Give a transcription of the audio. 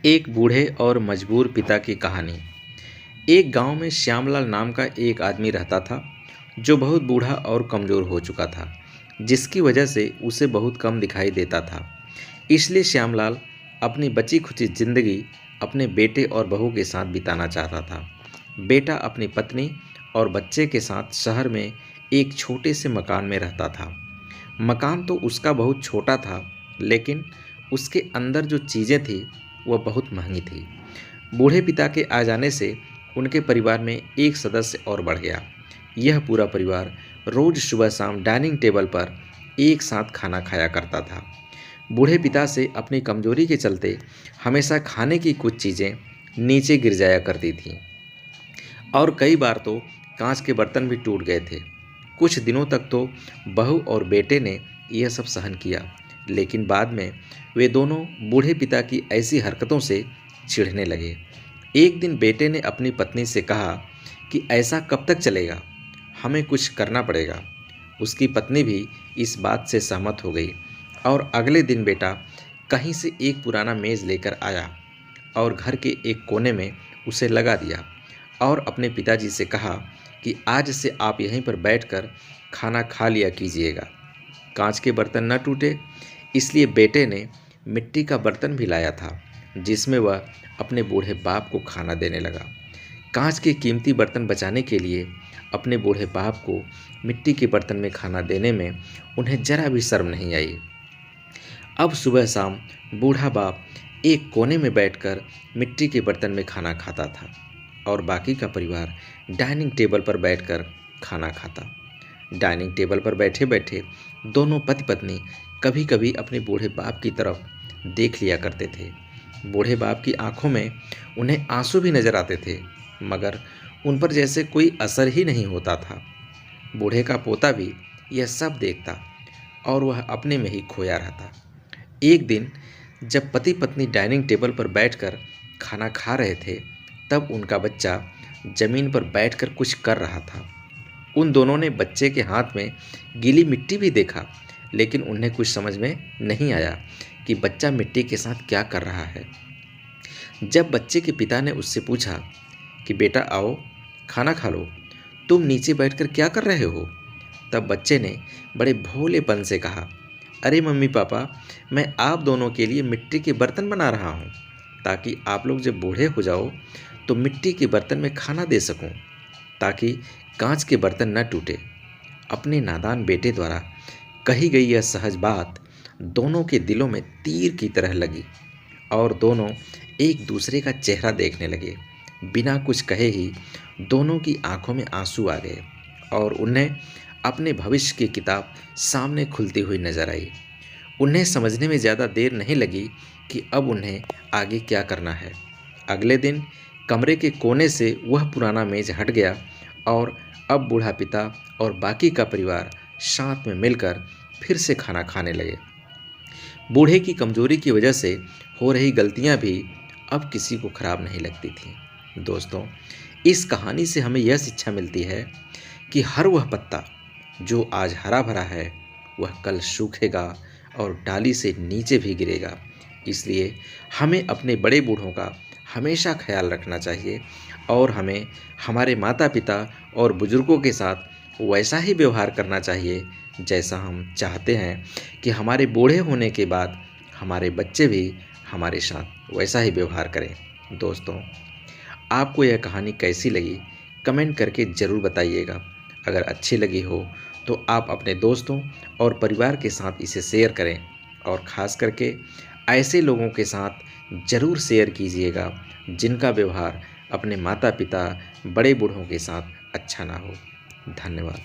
एक बूढ़े और मजबूर पिता की कहानी। एक गांव में श्यामलाल नाम का एक आदमी रहता था जो बहुत बूढ़ा और कमज़ोर हो चुका था, जिसकी वजह से उसे बहुत कम दिखाई देता था। इसलिए श्यामलाल अपनी बची खुची जिंदगी अपने बेटे और बहू के साथ बिताना चाहता था। बेटा अपनी पत्नी और बच्चे के साथ शहर में एक छोटे से मकान में रहता था। मकान तो उसका बहुत छोटा था, लेकिन उसके अंदर जो चीज़ें थी वह बहुत महंगी थी। बूढ़े पिता के आ जाने से उनके परिवार में एक सदस्य और बढ़ गया। यह पूरा परिवार रोज सुबह शाम डाइनिंग टेबल पर एक साथ खाना खाया करता था। बूढ़े पिता से अपनी कमजोरी के चलते हमेशा खाने की कुछ चीज़ें नीचे गिर जाया करती थीं और कई बार तो कांच के बर्तन भी टूट गए थे। कुछ दिनों तक तो बहू और बेटे ने यह सब सहन किया, लेकिन बाद में वे दोनों बूढ़े पिता की ऐसी हरकतों से चिढ़ने लगे। एक दिन बेटे ने अपनी पत्नी से कहा कि ऐसा कब तक चलेगा, हमें कुछ करना पड़ेगा। उसकी पत्नी भी इस बात से सहमत हो गई और अगले दिन बेटा कहीं से एक पुराना मेज़ लेकर आया और घर के एक कोने में उसे लगा दिया और अपने पिताजी से कहा कि आज से आप यहीं पर बैठकर खाना खा लिया कीजिएगा। कांच के बर्तन न टूटे, इसलिए बेटे ने मिट्टी का बर्तन भी लाया था, जिसमें वह अपने बूढ़े बाप को खाना देने लगा। कांच के कीमती बर्तन बचाने के लिए अपने बूढ़े बाप को मिट्टी के बर्तन में खाना देने में उन्हें जरा भी शर्म नहीं आई। अब सुबह शाम बूढ़ा बाप एक कोने में बैठकर मिट्टी के बर्तन में खाना खाता था और बाकी का परिवार डाइनिंग टेबल पर बैठकर खाना खाता। डाइनिंग टेबल पर बैठे बैठे दोनों पति पत्नी कभी कभी अपने बूढ़े बाप की तरफ देख लिया करते थे। बूढ़े बाप की आंखों में उन्हें आंसू भी नजर आते थे, मगर उन पर जैसे कोई असर ही नहीं होता था। बूढ़े का पोता भी यह सब देखता और वह अपने में ही खोया रहता। एक दिन जब पति पत्नी डाइनिंग टेबल पर बैठकर खाना खा रहे थे, तब उनका बच्चा जमीन पर बैठकर कुछ कर रहा था। उन दोनों ने बच्चे के हाथ में गीली मिट्टी भी देखा, लेकिन उन्हें कुछ समझ में नहीं आया कि बच्चा मिट्टी के साथ क्या कर रहा है। जब बच्चे के पिता ने उससे पूछा कि बेटा आओ खाना खा लो, तुम नीचे बैठकर क्या कर रहे हो, तब बच्चे ने बड़े भोलेपन से कहा, अरे मम्मी पापा, मैं आप दोनों के लिए मिट्टी के बर्तन बना रहा हूँ, ताकि आप लोग जब बूढ़े हो जाओ तो मिट्टी के बर्तन में खाना दे सकूँ, ताकि कांच के बर्तन न टूटे। अपने नादान बेटे द्वारा कही गई यह सहज बात दोनों के दिलों में तीर की तरह लगी और दोनों एक दूसरे का चेहरा देखने लगे। बिना कुछ कहे ही दोनों की आंखों में आंसू आ गए और उन्हें अपने भविष्य की किताब सामने खुलती हुई नजर आई। उन्हें समझने में ज़्यादा देर नहीं लगी कि अब उन्हें आगे क्या करना है। अगले दिन कमरे के कोने से वह पुराना मेज हट गया और अब बूढ़ा पिता और बाकी का परिवार साथ में मिलकर फिर से खाना खाने लगे। बूढ़े की कमजोरी की वजह से हो रही गलतियां भी अब किसी को खराब नहीं लगती थीं। दोस्तों, इस कहानी से हमें यह शिक्षा मिलती है कि हर वह पत्ता जो आज हरा भरा है वह कल सूखेगा और डाली से नीचे भी गिरेगा। इसलिए हमें अपने बड़े बूढ़ों का हमेशा ख्याल रखना चाहिए और हमें हमारे माता पिता और बुजुर्गों के साथ वैसा ही व्यवहार करना चाहिए जैसा हम चाहते हैं कि हमारे बूढ़े होने के बाद हमारे बच्चे भी हमारे साथ वैसा ही व्यवहार करें। दोस्तों, आपको यह कहानी कैसी लगी कमेंट करके ज़रूर बताइएगा। अगर अच्छी लगी हो तो आप अपने दोस्तों और परिवार के साथ इसे शेयर करें और ख़ास करके ऐसे लोगों के साथ ज़रूर शेयर कीजिएगा जिनका व्यवहार अपने माता पिता बड़े बूढ़ों के साथ अच्छा ना हो। धन्यवाद।